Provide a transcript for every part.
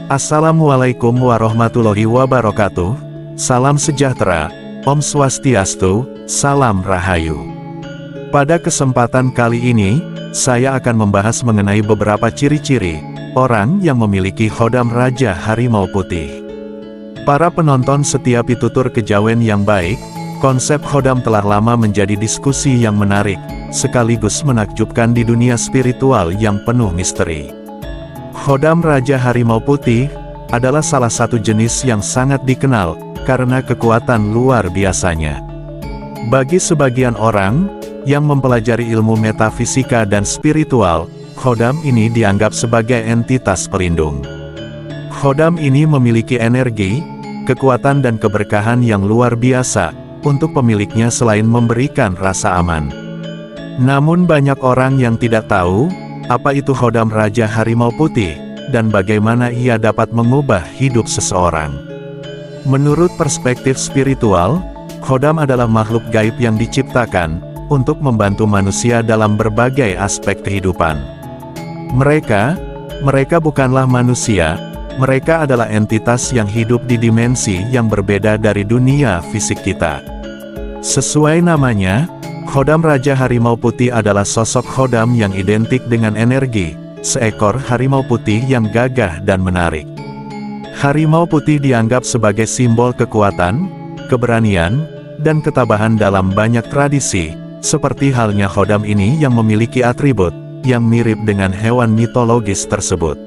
Assalamualaikum warahmatullahi wabarakatuh. Salam sejahtera, Om Swastiastu, Salam Rahayu. Pada kesempatan kali ini, saya akan membahas mengenai beberapa ciri-ciri orang yang memiliki khodam Raja Harimau Putih. Para penonton setia Pitutur Kejawen yang baik, konsep khodam telah lama menjadi diskusi yang menarik, sekaligus menakjubkan di dunia spiritual yang penuh misteri. Khodam Raja Harimau Putih adalah salah satu jenis yang sangat dikenal karena kekuatan luar biasanya. Bagi sebagian orang yang mempelajari ilmu metafisika dan spiritual, khodam ini dianggap sebagai entitas pelindung. Khodam ini memiliki energi, kekuatan dan keberkahan yang luar biasa untuk pemiliknya selain memberikan rasa aman. Namun banyak orang yang tidak tahu apa itu khodam Raja Harimau Putih, dan bagaimana ia dapat mengubah hidup seseorang. Menurut perspektif spiritual, khodam adalah makhluk gaib yang diciptakan untuk membantu manusia dalam berbagai aspek kehidupan. Mereka bukanlah manusia, mereka adalah entitas yang hidup di dimensi yang berbeda dari dunia fisik kita. Sesuai namanya, khodam Raja Harimau Putih adalah sosok khodam yang identik dengan energi, seekor harimau putih yang gagah dan menarik. Harimau putih dianggap sebagai simbol kekuatan, keberanian, dan ketabahan dalam banyak tradisi, seperti halnya khodam ini yang memiliki atribut yang mirip dengan hewan mitologis tersebut.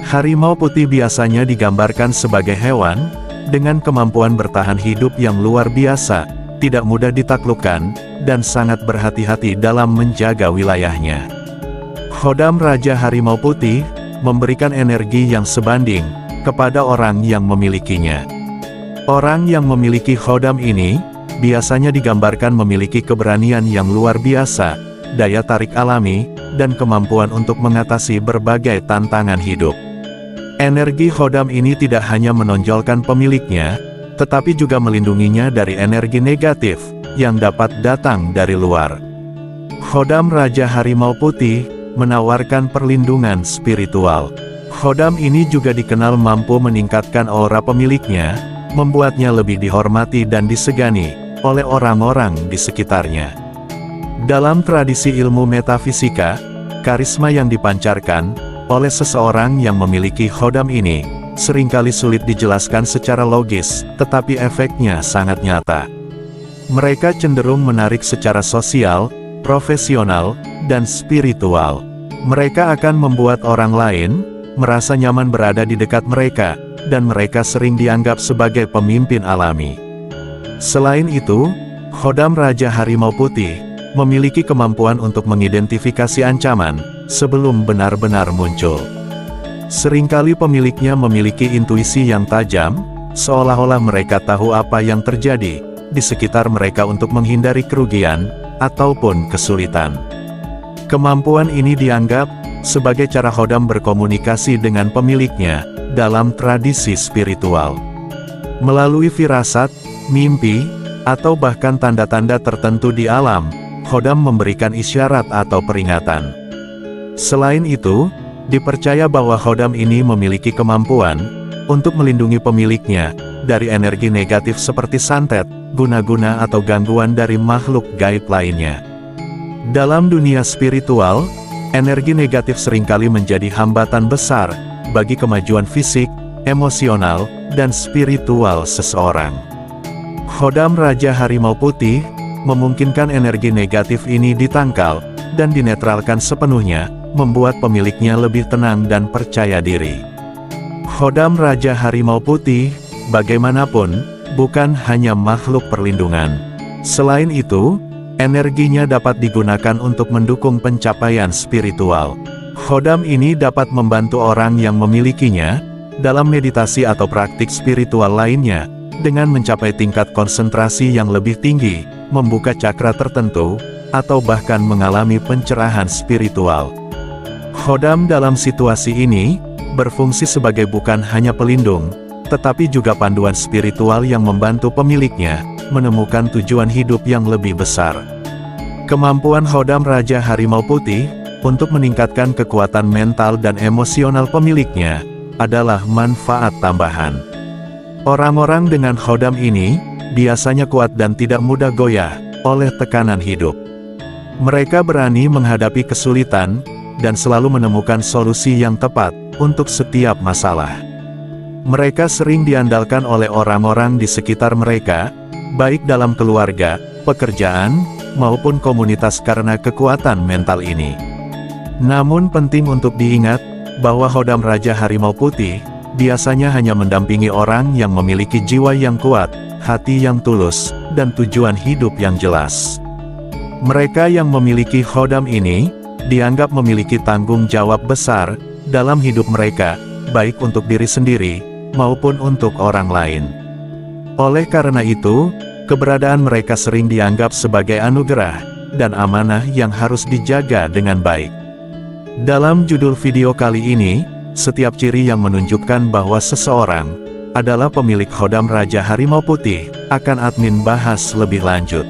Harimau putih biasanya digambarkan sebagai hewan dengan kemampuan bertahan hidup yang luar biasa, tidak mudah ditaklukkan, dan sangat berhati-hati dalam menjaga wilayahnya. Khodam Raja Harimau Putih memberikan energi yang sebanding kepada orang yang memilikinya. Orang yang memiliki khodam ini biasanya digambarkan memiliki keberanian yang luar biasa, daya tarik alami, dan kemampuan untuk mengatasi berbagai tantangan hidup. Energi khodam ini tidak hanya menonjolkan pemiliknya, tetapi juga melindunginya dari energi negatif yang dapat datang dari luar. Khodam Raja Harimau Putih menawarkan perlindungan spiritual. Khodam ini juga dikenal mampu meningkatkan aura pemiliknya, membuatnya lebih dihormati dan disegani oleh orang-orang di sekitarnya. Dalam tradisi ilmu metafisika, karisma yang dipancarkan oleh seseorang yang memiliki khodam ini seringkali sulit dijelaskan secara logis, tetapi efeknya sangat nyata. Mereka cenderung menarik secara sosial, profesional, dan spiritual. Mereka akan membuat orang lain merasa nyaman berada di dekat mereka, dan mereka sering dianggap sebagai pemimpin alami. Selain itu, khodam Raja Harimau Putih memiliki kemampuan untuk mengidentifikasi ancaman sebelum benar-benar muncul. Seringkali pemiliknya memiliki intuisi yang tajam, seolah-olah mereka tahu apa yang terjadi di sekitar mereka untuk menghindari kerugian ataupun kesulitan. Kemampuan ini dianggap sebagai cara khodam berkomunikasi dengan pemiliknya dalam tradisi spiritual. Melalui firasat, mimpi, atau bahkan tanda-tanda tertentu di alam, khodam memberikan isyarat atau peringatan. Selain itu, dipercaya bahwa khodam ini memiliki kemampuan untuk melindungi pemiliknya dari energi negatif seperti santet, guna-guna atau gangguan dari makhluk gaib lainnya. Dalam dunia spiritual, energi negatif seringkali menjadi hambatan besar bagi kemajuan fisik, emosional, dan spiritual seseorang. Khodam Raja Harimau Putih memungkinkan energi negatif ini ditangkal dan dinetralkan sepenuhnya, membuat pemiliknya lebih tenang dan percaya diri. Khodam Raja Harimau Putih, bagaimanapun, bukan hanya makhluk perlindungan. Selain itu, energinya dapat digunakan untuk mendukung pencapaian spiritual. Khodam ini dapat membantu orang yang memilikinya dalam meditasi atau praktik spiritual lainnya, dengan mencapai tingkat konsentrasi yang lebih tinggi, membuka cakra tertentu, atau bahkan mengalami pencerahan spiritual. Khodam dalam situasi ini berfungsi sebagai bukan hanya pelindung, tetapi juga panduan spiritual yang membantu pemiliknya menemukan tujuan hidup yang lebih besar. Kemampuan khodam Raja Harimau Putih untuk meningkatkan kekuatan mental dan emosional pemiliknya adalah manfaat tambahan. Orang-orang dengan khodam ini biasanya kuat dan tidak mudah goyah oleh tekanan hidup. Mereka berani menghadapi kesulitan dan selalu menemukan solusi yang tepat untuk setiap masalah. Mereka sering diandalkan oleh orang-orang di sekitar mereka, baik dalam keluarga, pekerjaan, maupun komunitas karena kekuatan mental ini. Namun penting untuk diingat, bahwa khodam Raja Harimau Putih biasanya hanya mendampingi orang yang memiliki jiwa yang kuat, hati yang tulus, dan tujuan hidup yang jelas. Mereka yang memiliki khodam ini dianggap memiliki tanggung jawab besar dalam hidup mereka, baik untuk diri sendiri maupun untuk orang lain. Oleh karena itu, keberadaan mereka sering dianggap sebagai anugerah dan amanah yang harus dijaga dengan baik. Dalam judul video kali ini, setiap ciri yang menunjukkan bahwa seseorang adalah pemilik khodam Raja Harimau Putih akan admin bahas lebih lanjut.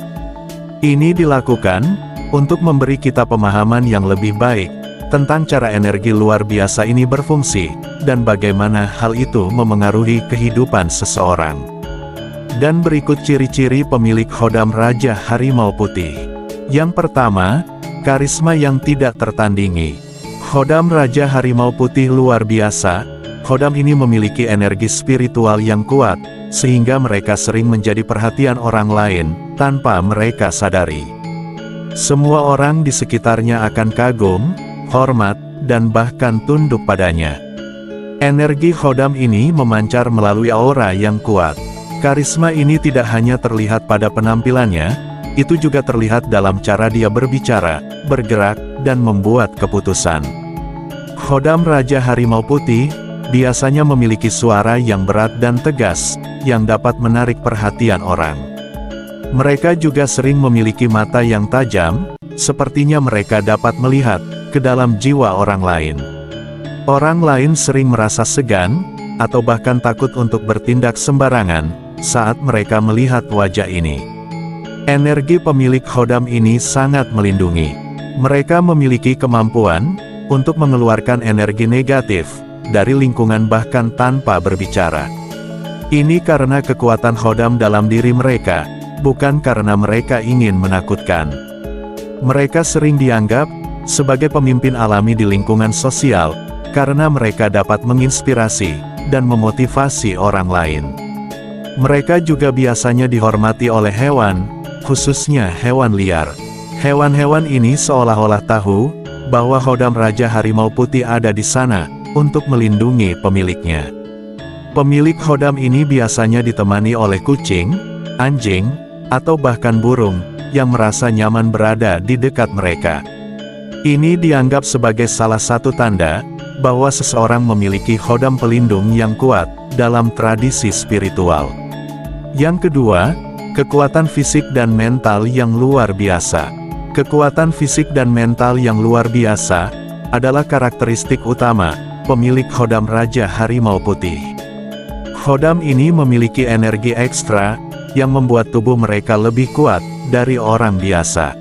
Ini dilakukan untuk memberi kita pemahaman yang lebih baik tentang cara energi luar biasa ini berfungsi dan bagaimana hal itu memengaruhi kehidupan seseorang. Dan berikut ciri-ciri pemilik khodam Raja Harimau Putih. Yang pertama, karisma yang tidak tertandingi. Khodam Raja Harimau Putih luar biasa. Khodam ini memiliki energi spiritual yang kuat, sehingga mereka sering menjadi perhatian orang lain, tanpa mereka sadari. Semua orang di sekitarnya akan kagum, hormat, dan bahkan tunduk padanya. Energi khodam ini memancar melalui aura yang kuat. Karisma ini tidak hanya terlihat pada penampilannya, itu juga terlihat dalam cara dia berbicara, bergerak, dan membuat keputusan. Khodam Raja Harimau Putih biasanya memiliki suara yang berat dan tegas, yang dapat menarik perhatian orang. Mereka juga sering memiliki mata yang tajam, sepertinya mereka dapat melihat ke dalam jiwa orang lain. Orang lain sering merasa segan, atau bahkan takut untuk bertindak sembarangan saat mereka melihat wajah ini. Energi pemilik khodam ini sangat melindungi. Mereka memiliki kemampuan untuk mengeluarkan energi negatif dari lingkungan bahkan tanpa berbicara. Ini karena kekuatan khodam dalam diri mereka, bukan karena mereka ingin menakutkan. Mereka sering dianggap sebagai pemimpin alami di lingkungan sosial, karena mereka dapat menginspirasi dan memotivasi orang lain. Mereka juga biasanya dihormati oleh hewan, khususnya hewan liar. Hewan-hewan ini seolah-olah tahu bahwa khodam Raja Harimau Putih ada di sana untuk melindungi pemiliknya. Pemilik khodam ini biasanya ditemani oleh kucing, anjing, atau bahkan burung yang merasa nyaman berada di dekat mereka. Ini dianggap sebagai salah satu tanda bahwa seseorang memiliki khodam pelindung yang kuat dalam tradisi spiritual. Yang kedua, kekuatan fisik dan mental yang luar biasa. Kekuatan fisik dan mental yang luar biasa adalah karakteristik utama pemilik khodam Raja Harimau Putih. Khodam ini memiliki energi ekstra yang membuat tubuh mereka lebih kuat dari orang biasa.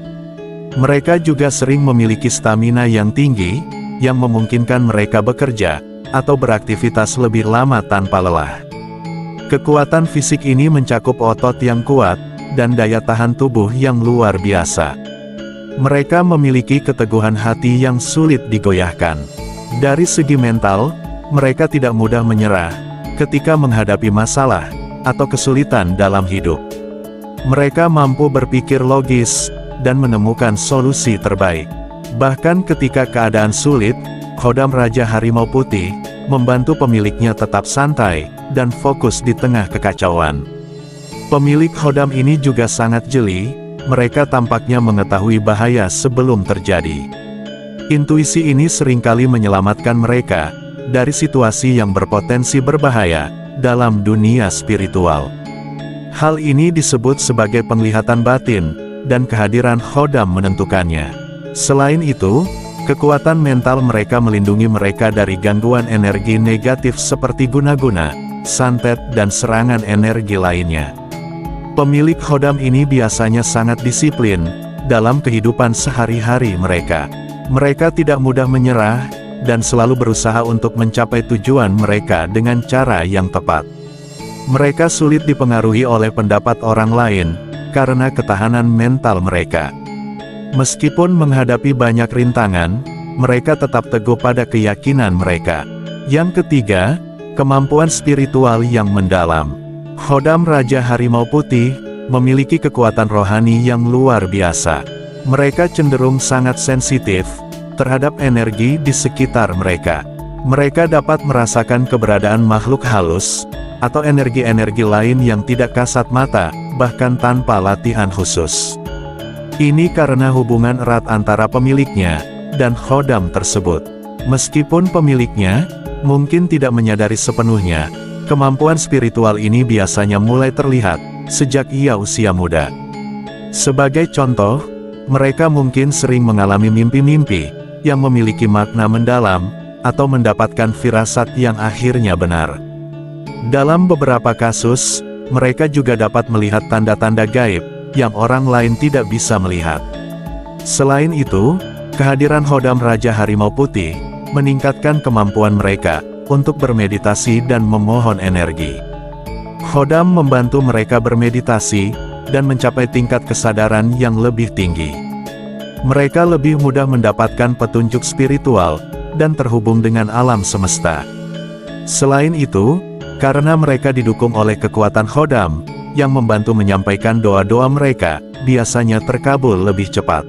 Mereka juga sering memiliki stamina yang tinggi, yang memungkinkan mereka bekerja atau beraktivitas lebih lama tanpa lelah. Kekuatan fisik ini mencakup otot yang kuat dan daya tahan tubuh yang luar biasa. Mereka memiliki keteguhan hati yang sulit digoyahkan. Dari segi mental, mereka tidak mudah menyerah ketika menghadapi masalah atau kesulitan dalam hidup. Mereka mampu berpikir logis dan menemukan solusi terbaik. Bahkan ketika keadaan sulit, khodam Raja Harimau Putih membantu pemiliknya tetap santai dan fokus di tengah kekacauan. Pemilik khodam ini juga sangat jeli, mereka tampaknya mengetahui bahaya sebelum terjadi. Intuisi ini seringkali menyelamatkan mereka dari situasi yang berpotensi berbahaya dalam dunia spiritual. Hal ini disebut sebagai penglihatan batin, dan kehadiran khodam menentukannya. Selain itu, kekuatan mental mereka melindungi mereka dari gangguan energi negatif seperti guna-guna, santet, dan serangan energi lainnya. Pemilik khodam ini biasanya sangat disiplin dalam kehidupan sehari-hari mereka. Mereka tidak mudah menyerah, dan selalu berusaha untuk mencapai tujuan mereka dengan cara yang tepat. Mereka sulit dipengaruhi oleh pendapat orang lain, karena ketahanan mental mereka. Meskipun menghadapi banyak rintangan, mereka tetap teguh pada keyakinan mereka. Yang ketiga, kemampuan spiritual yang mendalam. Khodam Raja Harimau Putih memiliki kekuatan rohani yang luar biasa. Mereka cenderung sangat sensitif terhadap energi di sekitar mereka. Mereka dapat merasakan keberadaan makhluk halus, atau energi-energi lain yang tidak kasat mata, bahkan tanpa latihan khusus. Ini karena hubungan erat antara pemiliknya dan khodam tersebut. Meskipun pemiliknya mungkin tidak menyadari sepenuhnya, kemampuan spiritual ini biasanya mulai terlihat sejak ia usia muda. Sebagai contoh, mereka mungkin sering mengalami mimpi-mimpi yang memiliki makna mendalam, atau mendapatkan firasat yang akhirnya benar. Dalam beberapa kasus, mereka juga dapat melihat tanda-tanda gaib yang orang lain tidak bisa melihat. Selain itu, kehadiran Khodam Raja Harimau Putih meningkatkan kemampuan mereka untuk bermeditasi dan memohon energi. Khodam membantu mereka bermeditasi dan mencapai tingkat kesadaran yang lebih tinggi. Mereka lebih mudah mendapatkan petunjuk spiritual dan terhubung dengan alam semesta. Selain itu, karena mereka didukung oleh kekuatan Khodam yang membantu menyampaikan doa-doa mereka, biasanya terkabul lebih cepat.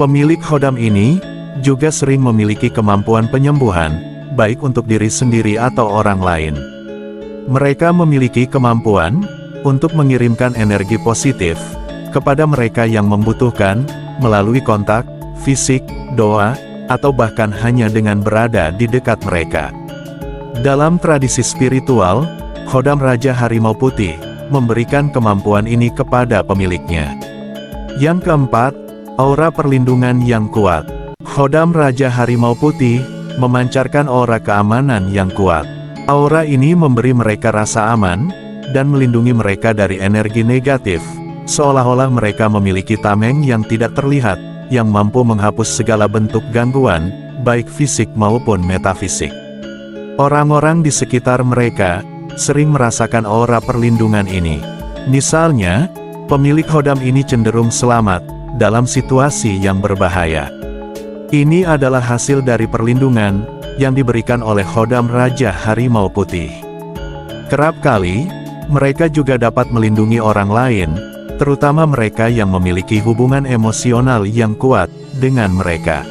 Pemilik Khodam ini juga sering memiliki kemampuan penyembuhan, baik untuk diri sendiri atau orang lain. Mereka memiliki kemampuan untuk mengirimkan energi positif kepada mereka yang membutuhkan, melalui kontak, fisik, doa, atau bahkan hanya dengan berada di dekat mereka. Dalam tradisi spiritual, Khodam Raja Harimau Putih memberikan kemampuan ini kepada pemiliknya. Yang keempat, aura perlindungan yang kuat. Khodam Raja Harimau Putih memancarkan aura keamanan yang kuat. Aura ini memberi mereka rasa aman dan melindungi mereka dari energi negatif, seolah-olah mereka memiliki tameng yang tidak terlihat, yang mampu menghapus segala bentuk gangguan, baik fisik maupun metafisik. Orang-orang di sekitar mereka sering merasakan aura perlindungan ini. Misalnya, pemilik Khodam ini cenderung selamat dalam situasi yang berbahaya. Ini adalah hasil dari perlindungan yang diberikan oleh Khodam Raja Harimau Putih. Kerap kali, mereka juga dapat melindungi orang lain, terutama mereka yang memiliki hubungan emosional yang kuat dengan mereka.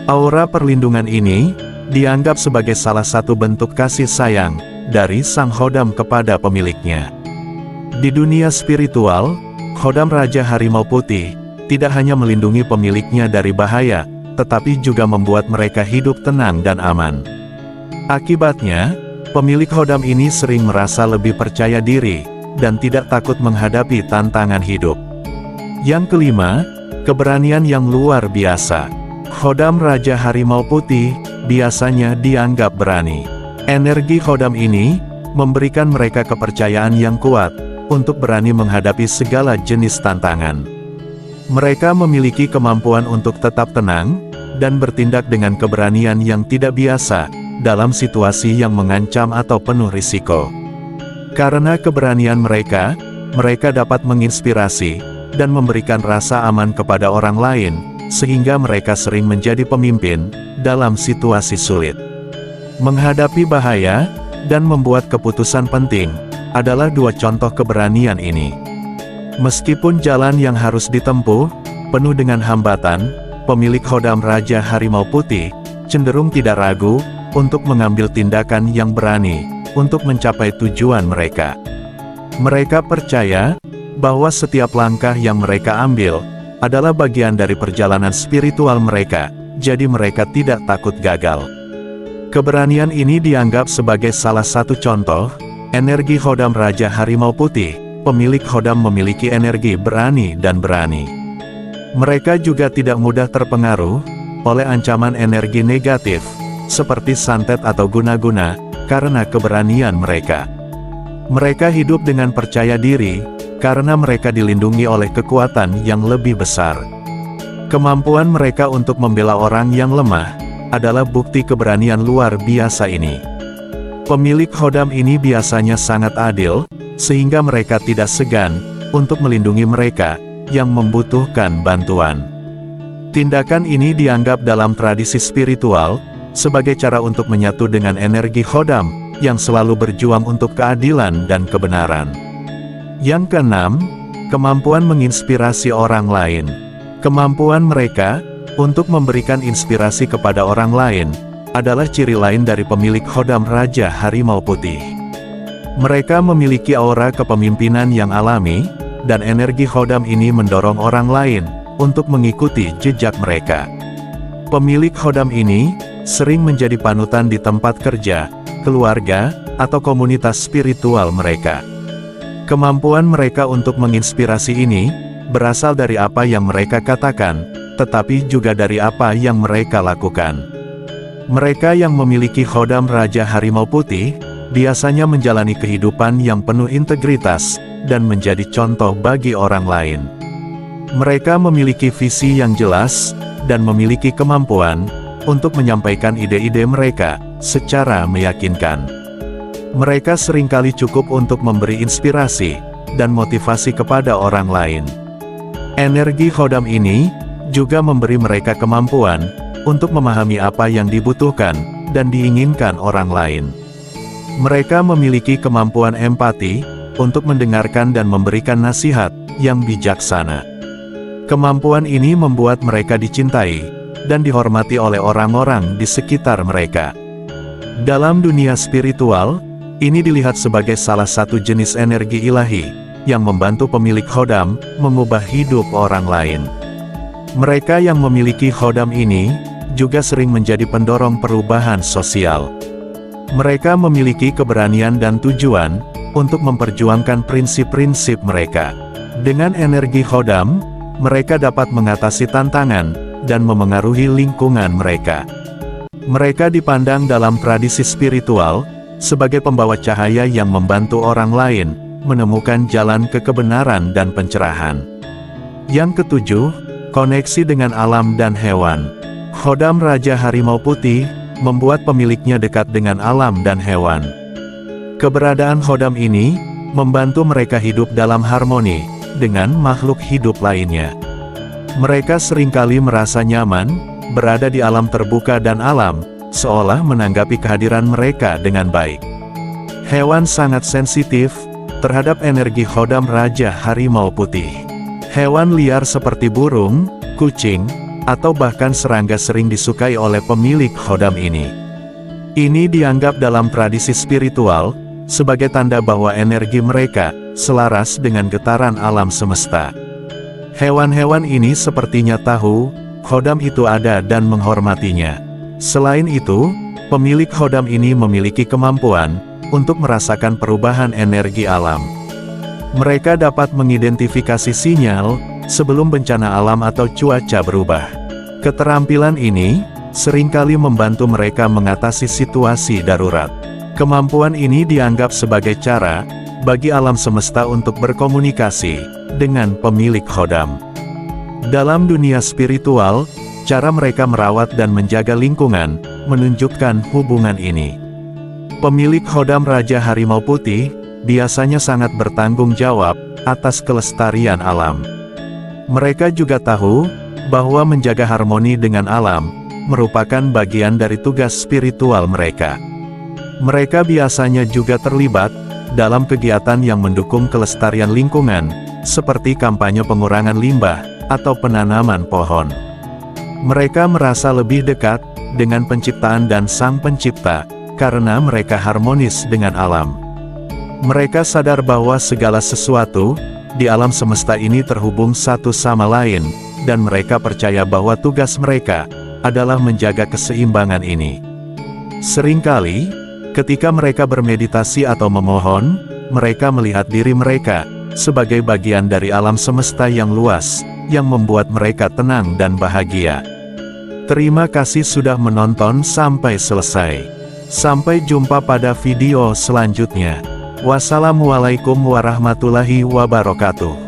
Aura perlindungan ini dianggap sebagai salah satu bentuk kasih sayang dari sang Khodam kepada pemiliknya. Di dunia spiritual, Khodam Raja Harimau Putih tidak hanya melindungi pemiliknya dari bahaya, tetapi juga membuat mereka hidup tenang dan aman. Akibatnya, pemilik Khodam ini sering merasa lebih percaya diri dan tidak takut menghadapi tantangan hidup. Yang kelima, keberanian yang luar biasa. Khodam Raja Harimau Putih biasanya dianggap berani. Energi Khodam ini memberikan mereka kepercayaan yang kuat untuk berani menghadapi segala jenis tantangan. Mereka memiliki kemampuan untuk tetap tenang dan bertindak dengan keberanian yang tidak biasa dalam situasi yang mengancam atau penuh risiko. Karena keberanian mereka, mereka dapat menginspirasi dan memberikan rasa aman kepada orang lain, sehingga mereka sering menjadi pemimpin dalam situasi sulit. Menghadapi bahaya dan membuat keputusan penting adalah dua contoh keberanian ini. Meskipun jalan yang harus ditempuh penuh dengan hambatan, pemilik Khodam Raja Harimau Putih cenderung tidak ragu untuk mengambil tindakan yang berani untuk mencapai tujuan mereka. Mereka percaya bahwa setiap langkah yang mereka ambil adalah bagian dari perjalanan spiritual mereka, jadi mereka tidak takut gagal. Keberanian ini dianggap sebagai salah satu contoh energi Khodam Raja Harimau Putih. Pemilik Khodam memiliki energi berani dan berani. Mereka juga tidak mudah terpengaruh oleh ancaman energi negatif, seperti santet atau guna-guna, karena keberanian mereka. Mereka hidup dengan percaya diri, karena mereka dilindungi oleh kekuatan yang lebih besar. Kemampuan mereka untuk membela orang yang lemah adalah bukti keberanian luar biasa ini. Pemilik khodam ini biasanya sangat adil, sehingga mereka tidak segan untuk melindungi mereka yang membutuhkan bantuan. Tindakan ini dianggap dalam tradisi spiritual sebagai cara untuk menyatu dengan energi khodam yang selalu berjuang untuk keadilan dan kebenaran. Yang keenam, kemampuan menginspirasi orang lain. Kemampuan mereka untuk memberikan inspirasi kepada orang lain adalah ciri lain dari pemilik khodam Raja Harimau Putih. Mereka memiliki aura kepemimpinan yang alami, dan energi khodam ini mendorong orang lain untuk mengikuti jejak mereka. Pemilik khodam ini sering menjadi panutan di tempat kerja, keluarga, atau komunitas spiritual mereka. Kemampuan mereka untuk menginspirasi ini berasal dari apa yang mereka katakan, tetapi juga dari apa yang mereka lakukan. Mereka yang memiliki khodam Raja Harimau Putih biasanya menjalani kehidupan yang penuh integritas dan menjadi contoh bagi orang lain. Mereka memiliki visi yang jelas dan memiliki kemampuan untuk menyampaikan ide-ide mereka secara meyakinkan. Mereka seringkali cukup untuk memberi inspirasi dan motivasi kepada orang lain. Energi khodam ini juga memberi mereka kemampuan untuk memahami apa yang dibutuhkan dan diinginkan orang lain. Mereka memiliki kemampuan empati untuk mendengarkan dan memberikan nasihat yang bijaksana. Kemampuan ini membuat mereka dicintai dan dihormati oleh orang-orang di sekitar mereka. Dalam dunia spiritual, ini dilihat sebagai salah satu jenis energi ilahi yang membantu pemilik khodam mengubah hidup orang lain. Mereka yang memiliki khodam ini juga sering menjadi pendorong perubahan sosial. Mereka memiliki keberanian dan tujuan untuk memperjuangkan prinsip-prinsip mereka. Dengan energi khodam, mereka dapat mengatasi tantangan dan memengaruhi lingkungan mereka. Mereka dipandang dalam tradisi spiritual sebagai pembawa cahaya yang membantu orang lain menemukan jalan ke kebenaran dan pencerahan. Yang ketujuh, koneksi dengan alam dan hewan. Khodam Raja Harimau Putih membuat pemiliknya dekat dengan alam dan hewan. Keberadaan khodam ini membantu mereka hidup dalam harmoni dengan makhluk hidup lainnya. Mereka seringkali merasa nyaman berada di alam terbuka dan alam seolah menanggapi kehadiran mereka dengan baik. Hewan sangat sensitif terhadap energi khodam Raja Harimau Putih. Hewan liar seperti burung, kucing, atau bahkan serangga sering disukai oleh pemilik khodam ini. Ini dianggap dalam tradisi spiritual sebagai tanda bahwa energi mereka selaras dengan getaran alam semesta. Hewan-hewan ini sepertinya tahu khodam itu ada dan menghormatinya. Selain itu, pemilik khodam ini memiliki kemampuan untuk merasakan perubahan energi alam. Mereka dapat mengidentifikasi sinyal sebelum bencana alam atau cuaca berubah. Keterampilan ini seringkali membantu mereka mengatasi situasi darurat. Kemampuan ini dianggap sebagai cara bagi alam semesta untuk berkomunikasi dengan pemilik khodam. Dalam dunia spiritual, cara mereka merawat dan menjaga lingkungan menunjukkan hubungan ini. Pemilik khodam Raja Harimau Putih biasanya sangat bertanggung jawab atas kelestarian alam. Mereka juga tahu bahwa menjaga harmoni dengan alam merupakan bagian dari tugas spiritual mereka. Mereka biasanya juga terlibat dalam kegiatan yang mendukung kelestarian lingkungan, seperti kampanye pengurangan limbah atau penanaman pohon. Mereka merasa lebih dekat dengan penciptaan dan Sang Pencipta karena mereka harmonis dengan alam. Mereka sadar bahwa segala sesuatu di alam semesta ini terhubung satu sama lain, dan mereka percaya bahwa tugas mereka adalah menjaga keseimbangan ini. Seringkali, ketika mereka bermeditasi atau memohon, mereka melihat diri mereka sebagai bagian dari alam semesta yang luas, yang membuat mereka tenang dan bahagia. Terima kasih sudah menonton sampai selesai. Sampai jumpa pada video selanjutnya. Wassalamualaikum warahmatullahi wabarakatuh.